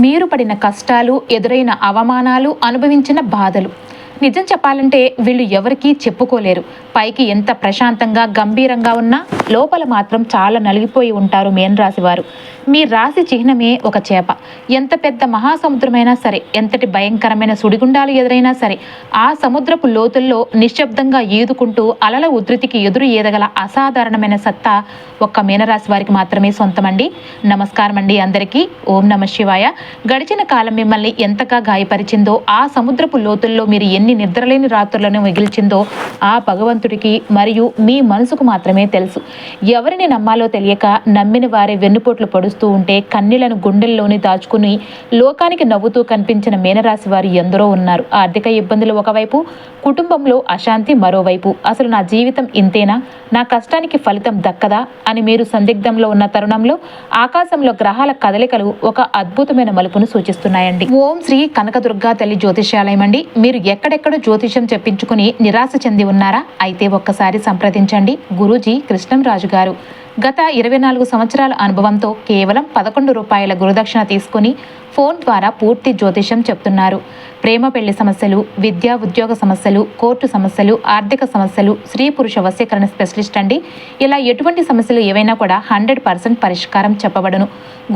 మీరు పడిన కష్టాలు, ఎదురైన అవమానాలు, అనుభవించిన బాధలు నిజం చెప్పాలంటే వీళ్ళు ఎవరికీ చెప్పుకోలేరు. పైకి ఎంత ప్రశాంతంగా గంభీరంగా ఉన్నా లోపల మాత్రం చాలా నలిగిపోయి ఉంటారు మీనరాశి వారు. మీ రాశి చిహ్నమే ఒక చేప. ఎంత పెద్ద మహాసముద్రమైనా సరే, ఎంతటి భయంకరమైన సుడిగుండాలు ఎదురైనా సరే, ఆ సముద్రపు లోతుల్లో నిశ్శబ్దంగా ఈదుకుంటూ అలల ఉధృతికి ఎదురు ఈదగల అసాధారణమైన సత్తా ఒక్క మీనరాశి వారికి మాత్రమే సొంతమండి. నమస్కారం అండి అందరికీ. ఓం నమ శివాయ. గడిచిన కాలం మిమ్మల్ని ఎంతగా గాయపరిచిందో, ఆ సముద్రపు లోతుల్లో మీరు ఎన్ని నిద్రలేని రాత్రులను మిగిల్చిందో ఆ భగవంతుడికి మరియు మీ మనసుకు మాత్రమే తెలుసు. ఎవరిని నమ్మాలో తెలియక నమ్మిన వారే వెన్నుపోట్లు పొడుస్తూ ఉంటే కన్నీళ్లను గుండెల్లోని దాచుకుని లోకానికి నవ్వుతూ కనిపించిన మీనరాశి వారు ఎందరో ఉన్నారు. ఆర్థిక ఇబ్బందులు ఒకవైపు, కుటుంబంలో అశాంతి మరోవైపు. అసలు నా జీవితం ఇంతేనా, నా కష్టానికి ఫలితం దక్కదా అని మీరు సందిగ్ధంలో ఉన్న తరుణంలో ఆకాశంలో గ్రహాల కదలికలు ఒక అద్భుతమైన మలుపును సూచిస్తున్నాయండి. ఓం శ్రీ కనకదుర్గా తల్లి జ్యోతిష్యాలయం అండి. మీరు ఎక్కడెక్కడ జ్యోతిష్యం చెప్పించుకుని నిరాశ చెంది ఉన్నారా? అయితే ఒక్కసారి సంప్రదించండి. గురూజీ కృష్ణంరాజు గారు. గత 24 సంవత్సరాల అనుభవంతో కేవలం 11 రూపాయల గురుదక్షిణ తీసుకుని ఫోన్ ద్వారా పూర్తి జ్యోతిష్యం చెప్తున్నారు. ప్రేమ పెళ్లి సమస్యలు, విద్యా ఉద్యోగ సమస్యలు, కోర్టు సమస్యలు, ఆర్థిక సమస్యలు, స్త్రీ పురుష వశీకరణ స్పెషలిస్ట్ అండి. ఇలా ఎటువంటి సమస్యలు ఏవైనా కూడా 100% పరిష్కారం చెప్పబడును.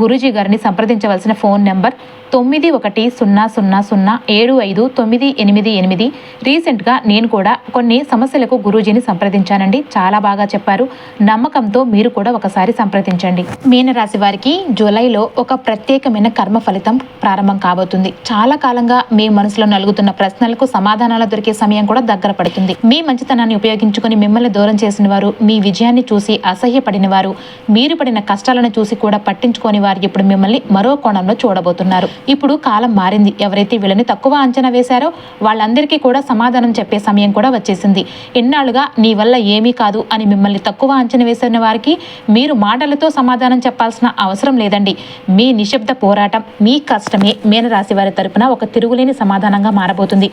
గురూజీ గారిని సంప్రదించవలసిన ఫోన్ నెంబర్ 9100075988. రీసెంట్గా నేను కూడా కొన్ని సమస్యలకు గురూజీని సంప్రదించానండి. చాలా బాగా చెప్పారు. నమ్మకంతో మీరు కూడా ఒకసారి సంప్రదించండి. మీనరాశి వారికి జూలైలో ఒక ప్రత్యేకమైన కర్మ ఫలితం ప్రారంభం కాబోతుంది. చాలా కాలంగా మీ మనసులో నలుగుతున్న ప్రశ్నలకు సమాధానాలు దొరికే సమయం కూడా దగ్గర పడుతుంది. మీ మంచితనాన్ని ఉపయోగించుకుని మిమ్మల్ని దూరం చేసిన వారు, మీ విజయాన్ని చూసి అసహ్యపడిన వారు, మీరు పడిన కష్టాలను చూసి కూడా పట్టించుకోని వారు ఇప్పుడు మిమ్మల్ని మరో కోణంలో చూడబోతున్నారు. ఇప్పుడు కాలం మారింది. ఎవరైతే వీళ్ళని తక్కువ అంచనా వేశారో వాళ్ళందరికీ కూడా సమాధానం చెప్పే సమయం కూడా వచ్చేసింది. ఎన్నాళ్ళుగా నీ వల్ల ఏమీ కాదు అని మిమ్మల్ని తక్కువ అంచనా వేసిన వారికి మీరు మాటలతో సమాధానం చెప్పాల్సిన అవసరం లేదండి. మీ నిశ్శబ్ద పోరాటం, మీ కష్టమే మీనరాశి వారి తరపున ఒక తిరుగులేని సమాధానంగా మారబోతుంది.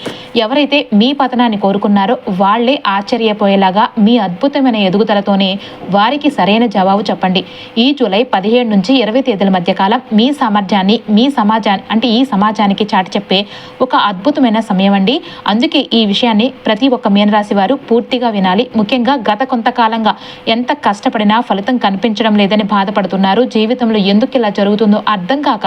ఎవరైతే మీ పతనాన్ని కోరుకున్నారో వాళ్లే ఆశ్చర్యపోయేలాగా మీ అద్భుతమైన ఎదుగుదలతోనే వారికి సరైన జవాబు చెప్పండి. ఈ జూలై 17 నుంచి 20 తేదీల మధ్య కాలం మీ సామర్థ్యాన్ని ఈ సమాజానికి చాటి చెప్పే ఒక అద్భుతమైన సమయం అండి. అందుకే ఈ విషయాన్ని ప్రతి ఒక్క మీనరాశి వారు పూర్తిగా వినాలి. ముఖ్యంగా గత కొంతకాలంగా ఎంత కష్టపడినా ఫలితం కనిపించడం లేదని బాధపడుతున్నారు, జీవితంలో ఎందుకు ఇలా జరుగుతుందో అర్థం కాక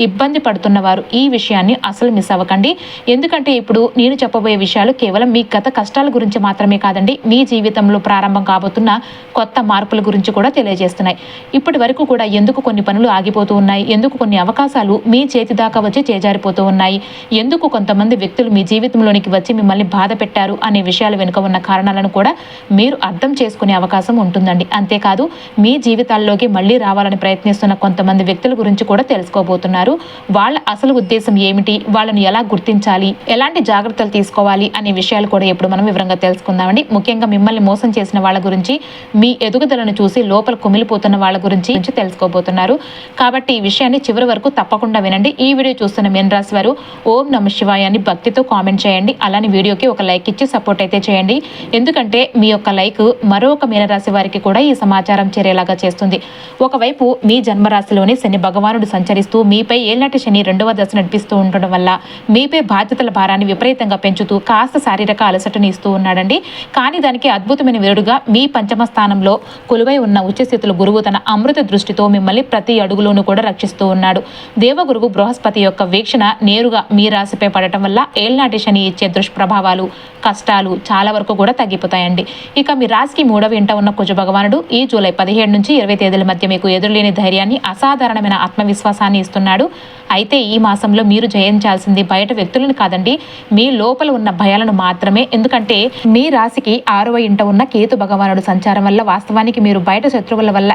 ఇబ్బంది పడుతున్నవారు ఈ విషయాన్ని అసలు మిస్ అవ్వకండి. ఎందుకంటే ఇప్పుడు నేను చెప్పబోయే విషయాలు కేవలం మీ గత కష్టాల గురించి మాత్రమే కాదండి, మీ జీవితంలో ప్రారంభం కాబోతున్న కొత్త మార్పుల గురించి కూడా తెలియజేస్తున్నాయి. ఇప్పటి వరకు కూడా ఎందుకు కొన్ని పనులు ఆగిపోతూ ఉన్నాయి, ఎందుకు కొన్ని అవకాశాలు మీ చేతి దాకా వచ్చి చేజారిపోతూ ఉన్నాయి, ఎందుకు కొంతమంది వ్యక్తులు మీ జీవితంలోనికి వచ్చి మిమ్మల్ని బాధ పెట్టారు అనే విషయాల వెనుక ఉన్న కారణాలను కూడా మీరు అర్థం చేసుకునే అవకాశం ఉంటుందండి. అంతేకాదు మీ జీవితాల్లోకి మళ్ళీ రావాలని ప్రయత్నిస్తున్న కొంతమంది వ్యక్తుల గురించి కూడా తెలుసుకోబోతున్నారు. వాళ్ళ అసలు ఉద్దేశం ఏమిటి, వాళ్ళని ఎలా గుర్తించాలి, ఎలాంటి జాగ్రత్తలు తీసుకోవాలి అనే విషయాలు కూడా ఇప్పుడు మనం వివరంగా తెలుసుకుందామండి. ముఖ్యంగా మిమ్మల్ని మోసం చేసిన వాళ్ళ గురించి, మీ ఎదుగుదలను చూసి లోపల కుమిలిపోతున్న వాళ్ళ గురించి తెలుసుకోబోతున్నారు. కాబట్టి ఈ విషయాన్ని చివరి వరకు తప్పకుండా వినండి. ఈ వీడియో చూస్తున్న మీనరాశి వారు ఓం నమ శివాయ అని భక్తితో కామెంట్ చేయండి. అలానే వీడియోకి ఒక లైక్ ఇచ్చి సపోర్ట్ అయితే చేయండి. ఎందుకంటే మీ యొక్క లైక్ మరొక మీనరాశి వారికి కూడా ఈ సమాచారం చేరేలాగా చేస్తుంది. ఒకవైపు మీ జన్మరాశిలోని శని భగవానుడు సంచరిస్తూ మీపై ఏళ్లటి శని 2వ దశ నడిపిస్తూ ఉండడం వల్ల మీపై బాధ్యతల భారాన్ని విపరీతంగా పెంచుతూ కాస్త శారీరక అలసటని ఇస్తూ ఉన్నాడండి. కానీ దానికి అద్భుతమైన విరుడుగా మీ పంచమ స్థానంలో కొలువై ఉన్న ఉచ్చస్థితుల గురువు తన అమృత దృష్టితో మిమ్మల్ని ప్రతి అడుగులోనూ కూడా రక్షిస్తూ ఉన్నాడు. దేవగురువు బృహస్పతి యొక్క వీక్షణ నేరుగా మీ రాశిపై పడటం వల్ల ఏళ్నాటి శని ఇచ్చే దుష్ప్రభావాలు, కష్టాలు చాలా వరకు కూడా తగ్గిపోతాయండి. ఇక మీ రాశికి 3వ ఇంట ఉన్న కుజ భగవానుడు ఈ జూలై 17 నుంచి 20 తేదీల మధ్య మీకు ఎదురులేని ధైర్యాన్ని, అసాధారణమైన ఆత్మవిశ్వాసాన్ని ఇస్తున్నాడు. అయితే ఈ మాసంలో మీరు జయించాల్సింది బయట వ్యక్తులను కాదండి, మీ లోపల ఉన్న భయాలను మాత్రమే. ఎందుకంటే మీ రాశికి 6వ ఇంట ఉన్న కేతు భగవానుడు సంచారం వల్ల వాస్తవానికి మీరు బయట శత్రువుల వల్ల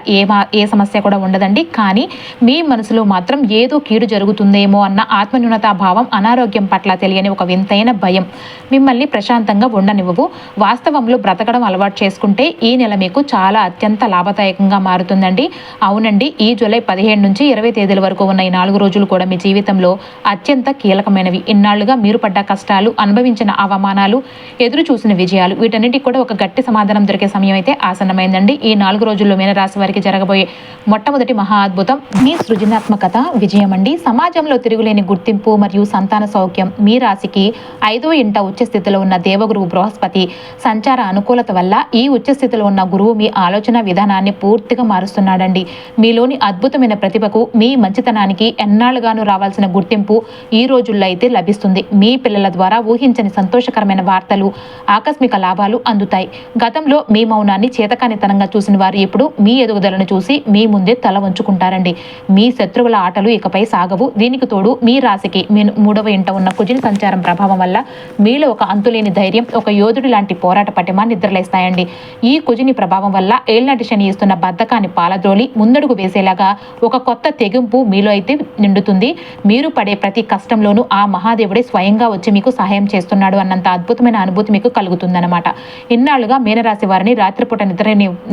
ఏ సమస్య కూడా ఉండదండి. కానీ మీ మనసులో మాత్రం ఏదో కీడు జరుగుతుందేమో అన్న ఆత్మన్యూనతా భావం, అనారోగ్యం పట్ల తెలియని ఒక వింతైన భయం మిమ్మల్ని ప్రశాంతంగా ఉండనివ్వవు. వాస్తవంలో బ్రతకడం అలవాటు చేసుకుంటే ఈ నెల మీకు చాలా అత్యంత లాభదాయకంగా మారుతుందండి. అవునండి, ఈ జూలై 15 నుంచి 20 తేదీల వరకు ఉన్న ఈ 4 రోజులు కూడా మీ జీవితంలో అత్యంత కీలకమైనవి. ఇన్నాళ్లుగా మీరు పడ్డ కష్టాలు, అనుభవించిన అవమానాలు, ఎదురు చూసిన విజయాలు, వీటన్నిటికి కూడా ఒక గట్టి సమాధానం దొరికే సమయం అయితే ఆసన్నమైందండి. ఈ 4 రోజుల్లో మీనరాశి వారికి జరగబోయే మొట్టమొదటి మహా అద్భుతం మీ సృజనాత్మకత విజయం అండి. సమాజంలో తిరుగులేని గుర్తింపు మరియు సంతాన సౌఖ్యం. మీ రాశికి 5వ ఇంట ఉచ్చ స్థితిలో ఉన్న దేవగురువు బృహస్పతి సంచార అనుకూలత వల్ల ఈ ఉచ్చ స్థితిలో ఉన్న గురువు మీ ఆలోచన విధానాన్ని పూర్తిగా మారుస్తున్నాడండి. మీలోని అద్భుతమైన ప్రతిభకు, మీ మంచితనానికి ఎన్నాళ్ళుగాను రావాల్సిన గుర్తింపు ఈ రోజుల్లో అయితే లభిస్తుంది. మీ పిల్లల ద్వారా ఊహించని సంతోషకరమైన వార్తలు, ఆకస్మిక లాభాలు అందుతాయి. గతంలో మీ మౌనాన్ని చేతకానితనంగా చూసిన వారు ఇప్పుడు మీ ఎదుగుదలను చూసి మీ ముందే తల వంచుకుంటారండి. మీ శత్రువుల ఆటలు ఇకపై సాగవు. దీనికి తోడు మీ రాశికి మీ 3వ ఇంట ఉన్న కుజుని సంచారం ప్రభావం వల్ల మీలో ఒక అంతులేని ధైర్యం, ఒక యోధుడి లాంటి పోరాట పటిమ నిద్రలేస్తాయండి. ఈ కుజుని ప్రభావం వల్ల ఏళ్నాటి శని ఇస్తున్న బద్ధకాన్ని పాలద్రోలి ముందడుగు వేసేలాగా ఒక కొత్త తెగింపు మీలో అయితే నిండుతుంది. మీరు పడే ప్రతి కష్టంలోనూ ఆ మహాదేవుడే స్వయంగా వచ్చి మీకు సహాయం చేస్తున్నాడు అన్నంత అద్భుతమైన అనుభూతి మీకు కలుగుతుందన్నమాట. ఇన్నాళ్లుగా మీనరాశి వారిని రాత్రిపూట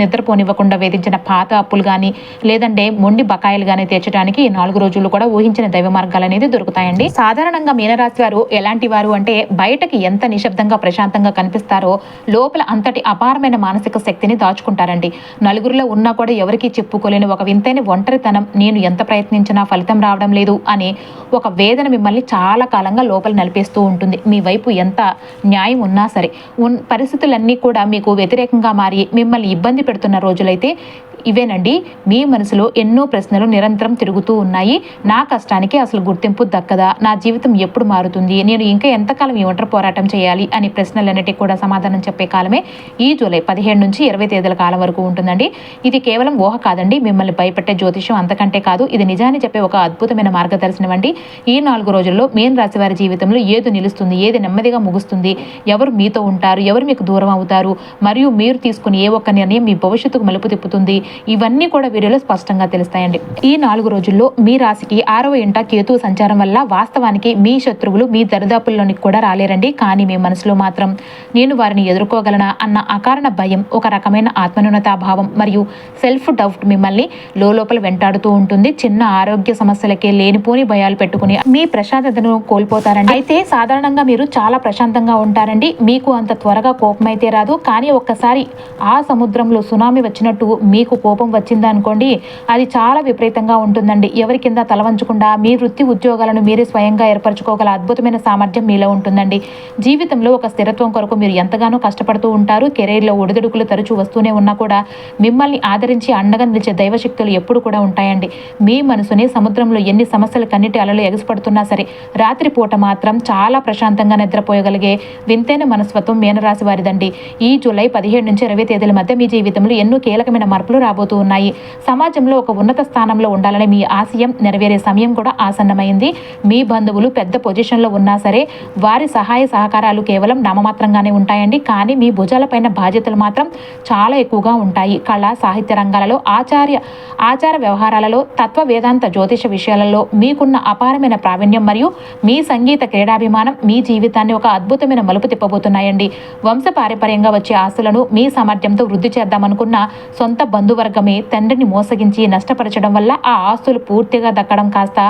నిద్రపోనివ్వకుండా వేధించిన పాత అప్పులు కానీ, లేదంటే మొండి బకాయిలు కానీ తీర్చడానికి ఈ 4 రోజులు కూడా ఊహించిన దైవ మార్గాలు అనేది దొరుకుతాయండి. సాధారణంగా మీనరాశి వారు ఎలాంటి వారు అంటే, బయటకి ఎంత నిశ్శబ్దంగా ప్రశాంతంగా కనిపిస్తారో లోపల అంతటి అపారమైన మానసిక శక్తిని దాచుకుంటారండి. నలుగురిలో ఉన్నా కూడా ఎవరికీ చెప్పుకోలేని ఒక వింతైన ఒంటరితనం, నేను ఎంత ప్రయత్నించినా ఫలితం రావడం లేదు అని ఒక వేదన మిమ్మల్ని చాలా కాలంగా లోపల నలిపేస్తూ ఉంటుంది. మీ వైపు ఎంత న్యాయం ఉన్నా సరే పరిస్థితులన్నీ కూడా మీకు వ్యతిరేకంగా మారి మిమ్మల్ని ఇబ్బంది పెడుతున్న రోజులైతే ఇవేనండి. మీ మనసులో ఎన్నో ప్రశ్నలు నిరంతరం తిరుగుతూ ఉన్నాయి. నా కష్టానికి అసలు గుర్తింపు దక్కదా? నా జీవితం ఎప్పుడు మారుతుంది? నేను ఇంకా ఎంతకాలం ఈ ఒంటరి పోరాటం చేయాలి? అని ప్రశ్నలన్నిటికీ కూడా సమాధానం చెప్పే కాలమే ఈ జూలై 15 నుంచి 20 తేదీల కాలం వరకు ఉంటుందండి. ఇది కేవలం ఊహ కాదండి, మిమ్మల్ని భయపెట్టే జ్యోతిష్యం అంతకంటే కాదు. ఇది నిజాన్ని చెప్పే ఒక అద్భుతమైన మార్గదర్శనం అండి. ఈ 4 రోజుల్లో మీన రాశి వారి జీవితంలో ఏది నిలుస్తుంది, ఏది నెమ్మదిగా ముగుస్తుంది, ఎవరు మీతో ఉంటారు, ఎవరు మీకు దూరం అవుతారు, మరియు మీరు తీసుకుని ఏ ఒక్క నిర్ణయం మీ భవిష్యత్తుకు మలుపు తిప్పుతుంది, ఇవన్నీ కూడా వీడియోలో స్పష్టంగా తెలుస్తాయండి. ఈ 4 రోజుల్లో మీ రాశికి 6వ ఇంట కేతువు సంచారం వల్ల వాస్తవానికి మీ శత్రువులు మీ దరిదాపుల్లోనికి కూడా రాలేరండి. కానీ మీ మనసులో మాత్రం నేను వారిని ఎదుర్కోగలనా అన్న అకారణ భయం, ఒక రకమైన ఆత్మన్యూనతాభావం మరియు సెల్ఫ్ డౌట్ మిమ్మల్ని లోపల వెంటాడుతూ ఉంటుంది. చిన్న ఆరోగ్య సమస్యలకే లేనిపోని భయాలు పెట్టుకుని మీ ప్రశాంతతను కోల్పోతారండి. అయితే సాధారణంగా మీరు చాలా ప్రశాంతంగా ఉంటారండి. మీకు అంత త్వరగా కోపం అయితే రాదు. కానీ ఒక్కసారి ఆ సముద్రంలో సునామీ వచ్చినట్టు మీకు కోపం వచ్చిందనుకోండి, అది చాలా విపరీతంగా ఉంటుందండి. ఎవరి కింద తలవంచకుండా మీ వృత్తి ఉద్యోగాలను మీరే స్వయంగా ఏర్పరచుకోగల అద్భుతమైన సామర్థ్యం మీలో ఉంటుందండి. జీవితంలో ఒక స్థిరత్వం కొరకు మీరు ఎంతగానో కష్టపడుతూ ఉంటారు. కెరీర్లో ఒడిదుడుకులు తరచూ వస్తూనే ఉన్నా కూడా మిమ్మల్ని ఆదరించి అండగా నిలిచే దైవశక్తులు ఎప్పుడు కూడా ఉంటాయండి. మీ మనసుని సముద్రంలో ఎన్ని సమస్యలు కన్నిటి అలలు ఎగసిపడుతున్నా సరే రాత్రిపూట మాత్రం చాలా ప్రశాంతంగా నిద్రపోయగలిగే వింతైన మనస్తత్వం మీనరాశి వారిదండి. ఈ జూలై 15 నుంచి 20 తేదీల మధ్య మీ జీవితంలో ఎన్నో కీలకమైన మార్పులు రాబోతూ ఉన్నాయి. సమాజంలో ఒక ఉన్నత స్థానంలో ఉండాలని మీ ఆశయం నెరవేరే సమయం కూడా ఆసన్నమైంది. మీ బంధువులు పెద్ద పొజిషన్లో ఉన్నా సరే వారి సహాయ సహకారాలు కేవలం నామమాత్రంగానే ఉంటాయండి. కానీ మీ భుజాలపైన బాధ్యతలు మాత్రం చాలా ఎక్కువగా ఉంటాయి. కళ, సాహిత్య రంగాలలో, ఆచార వ్యవహారాలలో, తత్వ వేదాంత జ్యోతిష విషయాలలో మీకున్న అపారమైన ప్రావీణ్యం మరియు మీ సంగీత క్రీడాభిమానం మీ జీవితాన్ని ఒక అద్భుతమైన మలుపు తిప్పబోతున్నాయండి. వంశ పారంపర్యంగా వచ్చే ఆస్తులను మీ సామర్థ్యంతో వృద్ధి చేద్దామనుకున్న సొంత బంధువర్గమే తండ్రిని మోసగించి నష్టపరచడం వల్ల ఆ ఆస్తులు పూర్తిగా దక్కడం కాస్త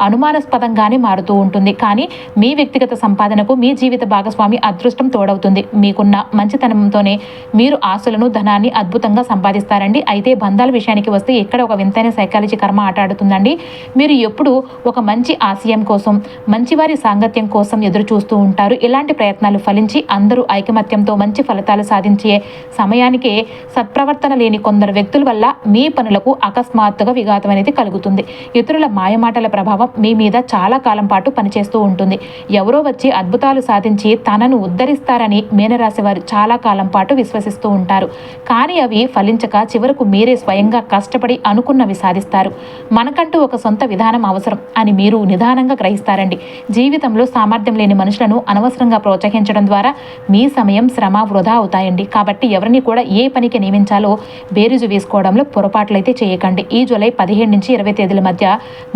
అనుమానాస్పదంగానే మారుతూ ఉంటుంది. కానీ మీ వ్యక్తిగత సంపాదనకు మీ జీవిత భాగస్వామి అదృష్టం తోడవుతుంది. మీకున్న మంచితనంతోనే మీరు ఆస్తులను, ధనాన్ని అద్భుతంగా సంపాదిస్తారండి. అయితే బంధాల విషయానికి వస్తే ఇక్కడ ఒక వింతైన సైకాలజీ కర్మ ఆటాడుతుందండి. మీరు ఎప్పుడు ఒక మంచి ఆశయం కోసం, మంచివారి సాంగత్యం కోసం ఎదురు చూస్తూ ఉంటారు. ఇలాంటి ప్రయత్నాలు ఫలించి అందరూ ఐకమత్యంతో మంచి ఫలితాలు సాధించే సమయానికే సత్ప్రవర్తన లేని కొందరు వ్యక్తుల వల్ల మీ పనులకు అకస్మాత్తుగా విఘాతం అనేది కలుగుతుంది. ఇతరుల మాయమాటల ప్రభావం మీ మీద చాలా కాలం పాటు పనిచేస్తూ ఉంటుంది. ఎవరో వచ్చి అద్భుతాలు సాధించి తనను ఉద్ధరిస్తారని మీనరాశి వారు చాలా కాలం పాటు విశ్వసిస్తూ ఉంటారు. కానీ అవి ఫలించక చివరకు మీరే స్వయంగా కష్టపడి అనుకున్నవి సాధిస్తారు. మనకంటూ ఒక సొంత విధానం అవసరం అని మీరు నిదానంగా గ్రహిస్తారండి. జీవితంలో సామర్థ్యం లేని మనుషులను అనవసరంగా ప్రోత్సహించడం ద్వారా మీ సమయం, శ్రమ వృధా అవుతాయండి. కాబట్టి ఎవరిని కూడా ఏ పనికి నియమించాలో బేరీజు వేసుకుని తీసుకోవడంలో పొరపాట్లు అయితే చేయకండి. ఈ జూలై 15 నుంచి 20 తేదీల మధ్య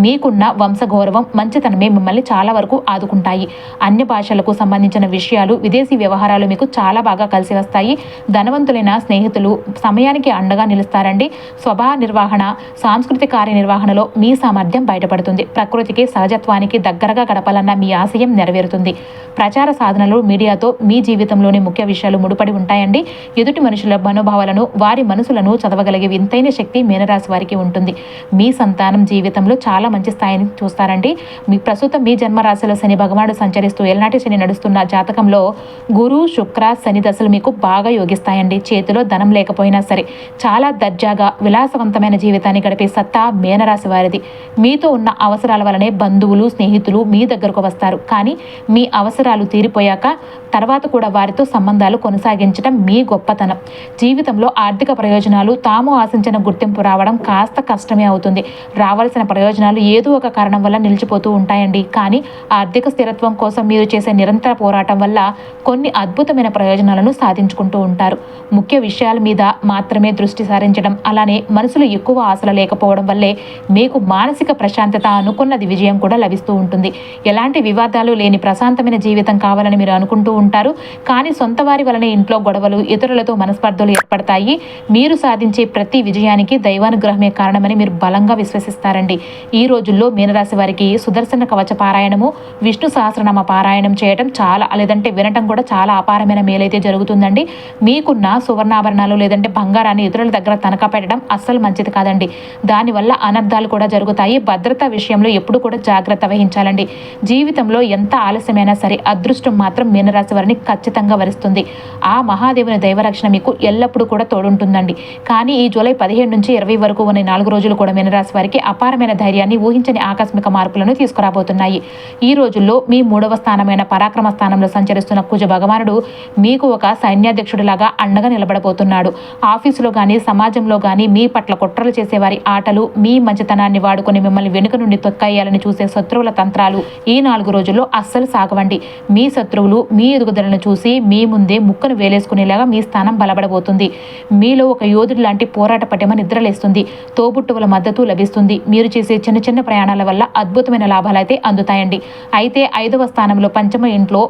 మీకున్న వంశగౌరవం, మంచితనమే మిమ్మల్ని చాలా వరకు ఆదుకుంటాయి. అన్య భాషలకు సంబంధించిన విషయాలు, విదేశీ వ్యవహారాలు మీకు చాలా బాగా కలిసి వస్తాయి. ధనవంతులైన స్నేహితులు సమయానికి అండగా నిలుస్తారండి. స్వభావ నిర్వహణ, సాంస్కృతిక కార్యనిర్వహణలో మీ సామర్థ్యం బయటపడుతుంది. ప్రకృతికి, సహజత్వానికి దగ్గరగా గడపాలన్న మీ ఆశయం నెరవేరుతుంది. ప్రచార సాధనలు, మీడియాతో మీ జీవితంలోని ముఖ్య విషయాలు ముడిపడి ఉంటాయండి. ఎదుటి మనుషుల మనోభావాలను, వారి మనసులను చదవగలిగే వింతైన శక్తి మీనరాశి వారికి ఉంటుంది. మీ సంతానం జీవితంలో చాలా మంచి స్థాయిని చూస్తారండి. ప్రస్తుతం మీ జన్మరాశిలో శని భగవానుడు సంచరిస్తూ ఏలనాటి శని నడుస్తున్న జాతకంలో గురు, శుక్ర, శని దశలు మీకు బాగా యోగిస్తాయండి. చేతిలో ధనం లేకపోయినా సరే చాలా దర్జాగా విలాసవంతమైన జీవితాన్ని గడిపే సత్తా మీనరాశి వారిది. మీతో ఉన్న అవసరాల వలనే బంధువులు, స్నేహితులు మీ దగ్గరకు వస్తారు. కానీ మీ అవసరాలు తీరిపోయాక తర్వాత కూడా వారితో సంబంధాలు కొనసాగించడం మీ గొప్పతనం. జీవితంలో ఆర్థిక ప్రయోజనాలు, తాము ఆశించిన గుర్తింపు రావడం కాస్త కష్టమే అవుతుంది. రావాల్సిన ప్రయోజనాలు ఏదో ఒక కారణం వల్ల నిలిచిపోతూ ఉంటాయండి. కానీ ఆర్థిక స్థిరత్వం కోసం మీరు చేసే నిరంతర పోరాటం వల్ల కొన్ని అద్భుతమైన ప్రయోజనాలను సాధించుకుంటూ ఉంటారు. ముఖ్య విషయాల మీద మాత్రమే దృష్టి సారించడం, అలానే మనసులో ఎక్కువ ఆశలు లేకపోవడం వల్లే మీకు మానసిక ప్రశాంతత, అనుకున్నది విజయం కూడా లభిస్తూ ఉంటుంది. ఎలాంటి వివాదాలు లేని ప్రశాంతమైన జీవితం కావాలని మీరు అనుకుంటూ ఉంటారు. కానీ సొంత వారి వలన ఇంట్లో గొడవలు, ఇతరులతో మనస్పర్ధలు ఏర్పడతాయి. మీరు సాధించే ప్రతి విజయానికి దైవానుగ్రహమే కారణమని మీరు బలంగా విశ్వసిస్తారండి. ఈ రోజుల్లో మీనరాశి వారికి సుదర్శన కవచ పారాయణము, విష్ణు సహస్రనామ పారాయణం చేయడం చాలా, లేదంటే వినటం కూడా చాలా అపారమైన మేలైతే జరుగుతుందండి. మీకున్న సువర్ణాభరణాలు లేదంటే బంగారాన్ని ఇతరుల దగ్గర తనఖా పెట్టడం అస్సలు మంచిది కాదండి. దానివల్ల అనర్థాలు కూడా జరుగుతాయి. భద్రతా విషయంలో ఎప్పుడు కూడా జాగ్రత్త వహించాలండి. జీవితంలో ఎంత ఆలస్యమైనా సరే అదృష్టం మాత్రం మీనరాశి వారిని ఖచ్చితంగా వరిస్తుంది. ఆ మహాదేవుని దైవరక్షణ మీకు ఎల్లప్పుడూ కూడా తోడుంటుందండి. కానీ ఈ జూలై 15 నుంచి 20 వరకు ఉన్న 4 రోజులు కూడా మీనరాశి వారికి అపారమైన ధైర్యాన్ని, ఊహించని ఆకస్మిక మార్పులను తీసుకురాబోతున్నాయి. ఈ రోజుల్లో మీ 3వ స్థానమైన పరాక్రమ స్థానంలో సంచరిస్తున్న కుజ భగవానుడు మీకు ఒక సైన్యాధ్యక్షుడిలాగా అండగా నిలబడబోతున్నాడు. ఆఫీసులో కానీ, సమాజంలో కానీ మీ పట్ల కుట్రలు చేసేవారి ఆటలు, మీ మంచితనాన్ని వాడుకొని మిమ్మల్ని వెనుక నుండి తొక్కేయాలని చూసే శత్రువుల తంత్రాలు ఈ 4 రోజుల్లో అస్సలు సాగవండి. మీ శత్రువులు మీ ఎదుగుదలను చూసి మీ ముందే ముక్కను వేలేసుకునేలాగా మీ స్థానం బలపడబోతుంది. మీలో ఒక యోధుడు లాంటి పోరాట పటిమ నిద్రలేస్తుంది. తోబుట్టువుల మద్దతు లభిస్తుంది. మీరు చేసే చిన్న చిన్న ప్రయాణాల వల్ల అద్భుతమైన లాభాలు అయితే అందుతాయండి. అయితే 5వ స్థానంలో పంచమ ఇంట్లో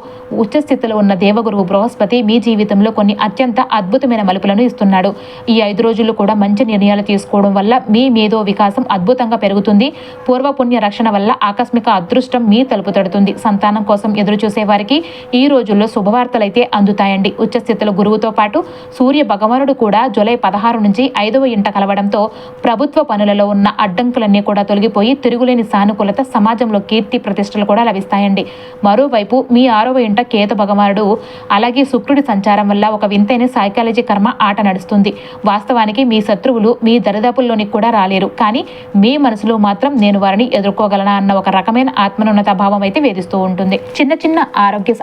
ఉచ్చస్థితిలో ఉన్న దేవగురువు బృహస్పతి మీ జీవితంలో కొన్ని అత్యంత అద్భుతమైన మలుపులను ఇస్తున్నాడు. ఈ 5 రోజుల్లో కూడా మంచి నిర్ణయాలు తీసుకోవడం వల్ల మీ మేధో వికాసం అద్భుతంగా పెరుగుతుంది. పూర్వపుణ్య రక్షణ వల్ల ఆకస్మిక అదృష్టం మీ తలుపు తడుతుంది. సంతానం కోసం ఎదురు చూసే వారికి ఈ రోజుల్లో శుభవార్తలు అయితే అందుతాయండి. ఉచ్చస్థితిలో గురువుతో పాటు సూర్య భగవానుడు కూడా జూలై 16 నుంచి 5వ ఇంట కలవడంతో ప్రభుత్వ పనులలో ఉన్న అడ్డంకులన్నీ కూడా తొలగిపోయి తిరుగులేని సానుకూలత, సమాజంలో కీర్తి ప్రతిష్టలు కూడా లభిస్తాయండి. మరోవైపు మీ 6వ ఇంట కేతు భగవానుడు అలాగే శుక్రుడి సంచారం వల్ల ఒక వింతైన సైకాలజీ కర్మ ఆట నడుస్తుంది. వాస్తవానికి మీ శత్రువులు మీ దరిదాపుల్లోనికి కూడా రాలేరు. కానీ మీ మనసులో మాత్రం నేను వారిని ఎదుర్కోగలనా అన్న ఒక రకమైన ఆత్మనున్నత భావం అయితే వేధిస్తూ ఉంటుంది. చిన్న చిన్న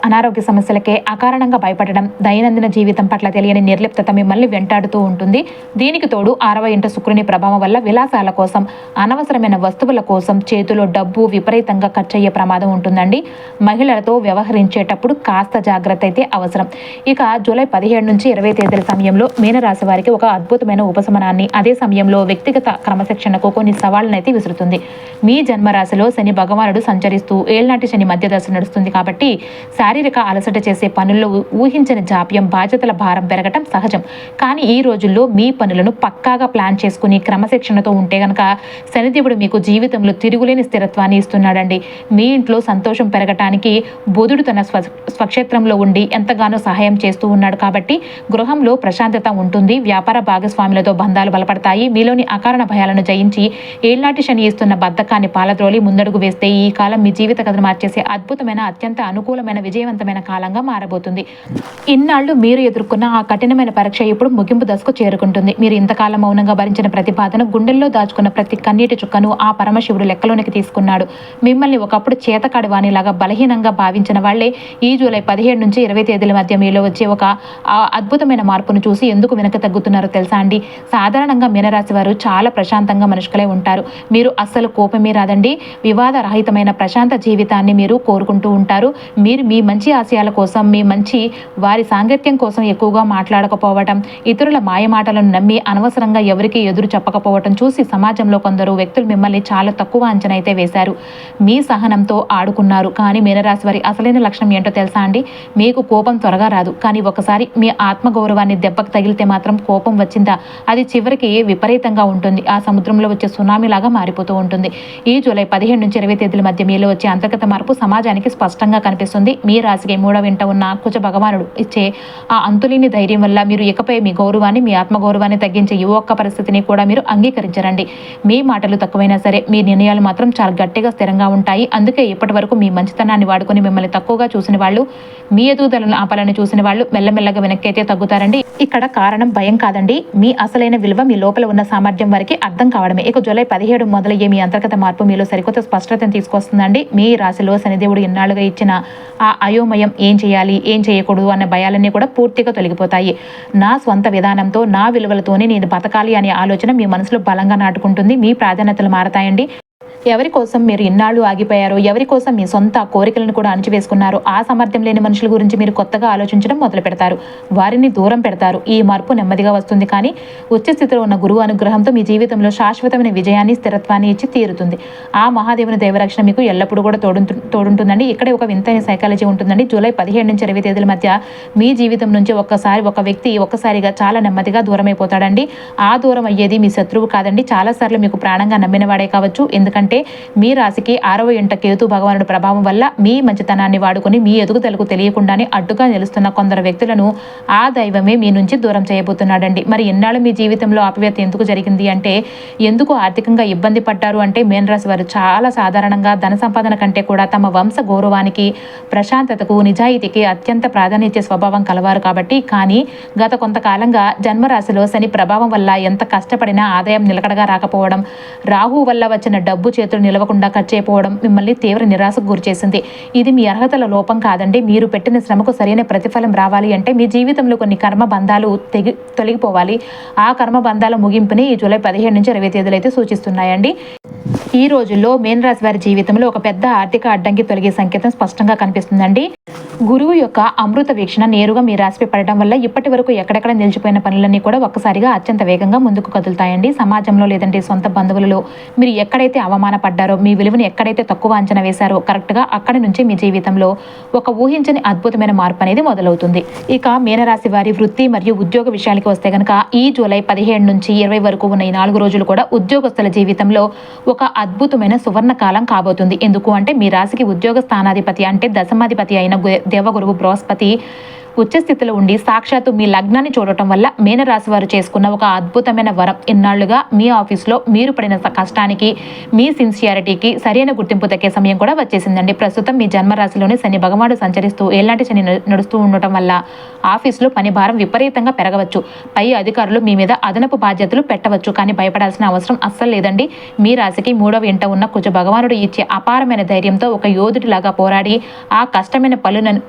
అనారోగ్య సమస్యలకే అకారణంగా భయపడడం, దైనందిన జీవితం పట్ల తెలియని నిర్లిప్తత మిమ్మల్ని వెంటాడుతూ ఉంటుంది. దీనికి తోడు 6వ ఇంట శుక్రుని ప్రభావం వల్ల విలాసాల కోసం, అనవసరమైన వస్తువుల కోసం చేతిలో డబ్బు విపరీతంగా ఖర్చయ్యే ప్రమాదం ఉంటుందండి. మహిళలతో వ్యవహరించేటప్పుడు కాస్త జాగ్రత్త అయితే అవసరం. ఇక జూలై 17 నుంచి 20 తేదీల సమయంలో మీనరాశి వారికి ఒక అద్భుతమైన ఉపశమనాన్ని, అదే సమయంలో వ్యక్తిగత క్రమశిక్షణకు కొన్ని సవాళ్ళను అయితే విసురుతుంది. మీ జన్మరాశిలో శని భగవానుడు సంచరిస్తూ ఏళ్నాటి శని మధ్య దశ నడుస్తుంది కాబట్టి శారీరక అలసట చేసే పనుల్లో ఊహించని జాప్యం, బాధ్యతల భారం పెరగటం సహజం. కానీ ఈ రోజుల్లో మీ పనులను పక్కాగా ప్లాన్ చేసుకుని క్రమశిక్షణతో ఉంటే గనక శనిదేవుడు మీకు జీవితంలో తిరుగులేని స్థిరత్వాన్ని ఇస్తున్నాడండి. మీ ఇంట్లో సంతోషం పెరగటానికి బుధుడు తన స్వక్షేత్రంలో ఉండి ఎంతగానో సహాయం చేస్తూ ఉన్నాడు కాబట్టి గృహంలో ప్రశాంతత ఉంటుంది. వ్యాపార భాగస్వాములతో బంధాలు బలపడతాయి. మీలోని అకారణ భయాలను జయించి ఏళ్నాటి శని ఇస్తున్న బద్ధకాన్ని పాలద్రోలి ముందడుగు వేస్తే ఈ కాలం మీ జీవిత కథను మార్చేసే అద్భుతమైన, అత్యంత అనుకూలమైన, విజయవంతమైన కాలంగా మారబోతుంది. ఇన్నాళ్లు మీరు ఎదుర్కొన్న ఆ కఠినమైన పరీక్ష ఇప్పుడు ముగింపు దశకు చేరుకుంటుంది. మీరు ఇంతకాలం మౌనంగా భరించిన ప్రతి బాధను, గుండెల్లో దాచుకున్న ప్రతి కన్నీటి చుక్కను ఆ పరమశివుడు లెక్కలోనికి తీసుకున్నాడు. మిమ్మల్ని ఒకప్పుడు చేతకాడి వాణిలాగా బలహీనంగా భావించిన వాళ్లే ఈ జూలై 17 నుంచి 20 తేదీల మధ్య మీలో వచ్చే ఒక అద్భుతమైన మార్పును చూసి ఎందుకు వెనక తగ్గుతున్నారో తెలుసా అండి? సాధారణంగా మీనరాశి వారు చాలా ప్రశాంతంగా మనుషులే ఉంటారు. మీరు అస్సలు కోపమే రాదండి. వివాద రహితమైన ప్రశాంత జీవితాన్ని మీరు కోరుకుంటూ ఉంటారు. మీరు మీ మంచి ఆశయాల కోసం, మీ మంచి వారి సాంగత్యం కోసం ఎక్కువగా మాట్లాడకపోవడం, ఇతరుల మాయమాటలను నమ్మి అనవసరంగా ఎవరికి ఎదురు చెప్పకపోవటం చూసి సమాజంలో కొందరు వ్యక్తులు మిమ్మల్ని చాలా తక్కువ అంచనా అయితే వేశారు. మీ సహనంతో ఆడుకున్నారు. కానీ మీనరాశి వారి అసలైన లక్షణం ఏంటో తెలుసా అండి? మీకు కోపం త్వరగా రాదు, కానీ ఒకసారి మీ ఆత్మగౌరవాన్ని దెబ్బకు తగిలితే మాత్రం కోపం వచ్చిందా అది చివరికి విపరీతంగా ఉంటుంది. ఆ సముద్రంలో వచ్చే సునామీ లాగా మారిపోతూ ఉంటుంది. ఈ జూలై 15 నుంచి 20 తేదీల మధ్య మీలో వచ్చే అంతర్గత మార్పు సమాజానికి స్పష్టంగా కనిపిస్తుంది. మీ రాశికి 3వ ఇంట ఉన్న కుజ భగవానుడు ఇచ్చే ఆ అంతులేని ధైర్యం వల్ల మీరు ఇకపై మీ గౌరవాన్ని, మీ ఆత్మగౌరవాన్ని తగ్గించే ఈ ఒక్క పరిస్థితిని కూడా మీరు అంగీకరించరండి. మీ మాటలు తక్కువైనా సరే మీ నిర్ణయాలు మాత్రం చాలా గట్టిగా స్థిరంగా ఉంటాయి. అందుకే ఇప్పటి వరకు మీ మంచితనాన్ని వాడుకొని మిమ్మల్ని తక్కువగా చూసిన వాళ్ళు, మీ ఎదుగుదలను ఆపాలని చూసిన వాళ్ళు మెల్లమెల్లగా వెనక్కి అయితే తగ్గుతారండి. ఇక్కడ కారణం భయం కాదండి, మీ అసలైన విలువ మీ లోపల ఉన్న సామర్థ్యం వారికి అర్థం కావడమే. ఇక జూలై 17 మొదలయ్యే మీ అంతర్గత మార్పు మీలో సరికొత్త స్పష్టతను తీసుకొస్తుందండి. మీ రాశిలో శనిదేవుడు ఇన్నాళ్ళుగా ఇచ్చిన ఆ అయోమయం, ఏం చేయాలి ఏం చేయకూడదు అన్న భయాలన్నీ కూడా పూర్తిగా తొలగిపోతాయి. నా స్వంత విధానంతో, నా విలువలతోనే నేను బతకాలి అనే ఆలోచన మీ మనసులో బలంగా నాటుకుంటుంది. మీ ప్రాధాన్యతలు మారతాయండి. ఎవరి కోసం మీరు ఇన్నాళ్ళు ఆగిపోయారో, ఎవరి కోసం మీ సొంత కోరికలను కూడా అణచివేసుకున్నారో ఆ సామర్థ్యం లేని మనుషుల గురించి మీరు కొత్తగా ఆలోచించడం మొదలు పెడతారు. వారిని దూరం పెడతారు. ఈ మార్పు నెమ్మదిగా వస్తుంది, కానీ ఉచ్చ స్థితిలో ఉన్న గురువు అనుగ్రహంతో మీ జీవితంలో శాశ్వతమైన విజయాన్ని, స్థిరత్వాన్ని ఇచ్చి తీరుతుంది. ఆ మహాదేవుని దైవరక్షణ మీకు ఎల్లప్పుడూ కూడా తోడుంటుందండి. ఇక్కడే ఒక వింతైన సైకాలజీ ఉంటుందండి. జూలై 17 నుంచి 20 తేదీల మధ్య మీ జీవితం నుంచి ఒక వ్యక్తి ఒక్కసారిగా చాలా నెమ్మదిగా దూరం అయిపోతాడండి. ఆ దూరం అయ్యేది మీ శత్రువు కాదండి, చాలాసార్లు మీకు ప్రాణంగా నమ్మిన వాడే కావచ్చు. ఎందుకంటే మీ రాశికి 6వ ఇంట కేతు భగవానుడి ప్రభావం వల్ల మీ మంచితనాన్ని వాడుకొని మీ ఎదుగుదలకు తెలియకుండానే అడ్డుగా నిలుస్తున్న కొందరు వ్యక్తులను ఆ దైవమే మీ నుంచి దూరం చేయబోతున్నాడండి. మరి ఎన్నాళ్ళు మీ జీవితంలో ఆపివేత ఎందుకు జరిగింది అంటే, ఎందుకు ఆర్థికంగా ఇబ్బంది పడ్డారు అంటే, మీనరాశి వారు చాలా సాధారణంగా ధన సంపాదన కంటే కూడా తమ వంశ గౌరవానికి, ప్రశాంతతకు, నిజాయితీకి అత్యంత ప్రాధాన్యత ఇచ్చే స్వభావం కలవారు కాబట్టి. కానీ గత కొంతకాలంగా జన్మరాశిలో శని ప్రభావం వల్ల ఎంత కష్టపడినా ఆదాయం నిలకడగా రాకపోవడం, రాహు వల్ల వచ్చిన డబ్బు చేతులు నిలవకుండా ఖర్చు అయిపోవడం మిమ్మల్ని తీవ్ర నిరాశకు గురిచేసింది. ఇది మీ అర్హతల లోపం కాదండి. మీరు పెట్టిన శ్రమకు సరైన ప్రతిఫలం రావాలి అంటే మీ జీవితంలో కొన్ని కర్మ బంధాలు తొలగిపోవాలి. ఆ కర్మ బంధాల ముగింపుని ఈ జూలై 15 నుంచి 20 తేదీలు అయితే సూచిస్తున్నాయండి. ఈ రోజుల్లో మీనరాశి వారి జీవితంలో ఒక పెద్ద ఆర్థిక అడ్డంకి తొలగే సంకేతం స్పష్టంగా కనిపిస్తుందండి. గురువు యొక్క అమృత వీక్షణ నేరుగా మీ రాశిపై పడడం వల్ల ఇప్పటి వరకు ఎక్కడెక్కడ నిలిచిపోయిన పనులన్నీ కూడా ఒక్కసారిగా అత్యంత వేగంగా ముందుకు కదులుతాయండి. సమాజంలో లేదంటే సొంత బంధువులలో మీరు ఎక్కడైతే అవమానపడ్డారో, మీ విలువని ఎక్కడైతే తక్కువ అంచనా వేశారో, కరెక్ట్గా అక్కడి నుంచి మీ జీవితంలో ఒక ఊహించని అద్భుతమైన మార్పు అనేది మొదలవుతుంది. ఇక మీనరాశి వారి వృత్తి మరియు ఉద్యోగ విషయానికి వస్తే కనుక ఈ జూలై 17 నుంచి 20 వరకు ఉన్న ఈ 4 రోజులు కూడా ఉద్యోగస్తుల జీవితంలో ఒక అద్భుతమైన సువర్ణ కాలం కాబోతుంది. ఎందుకు అంటే మీ రాశికి ఉద్యోగ స్థానాధిపతి అంటే దశమాధిపతి అయిన దేవగురువు బృహస్పతి ఉచ్చస్థితిలో ఉండి సాక్షాత్తు మీ లగ్నాన్ని చూడటం వల్ల మీనరాశి వారు చేసుకున్న ఒక అద్భుతమైన వరం. ఇన్నాళ్లుగా మీ ఆఫీస్లో మీరు పడిన కష్టానికి, మీ సిన్సియారిటీకి సరైన గుర్తింపు దక్కే సమయం కూడా వచ్చేసిందండి. ప్రస్తుతం మీ జన్మరాశిలోని శని భగవానుడు సంచరిస్తూ ఏళ్నాటి శని నడుస్తూ ఉండటం వల్ల ఆఫీస్లో పని భారం విపరీతంగా పెరగవచ్చు. పై అధికారులు మీ మీద అదనపు బాధ్యతలు పెట్టవచ్చు, కానీ భయపడాల్సిన అవసరం అస్సలు లేదండి. మీ రాశికి 3వ ఇంట ఉన్న కుజ భగవానుడు ఇచ్చే అపారమైన ధైర్యంతో ఒక యోధుడిలాగా పోరాడి ఆ కష్టమైన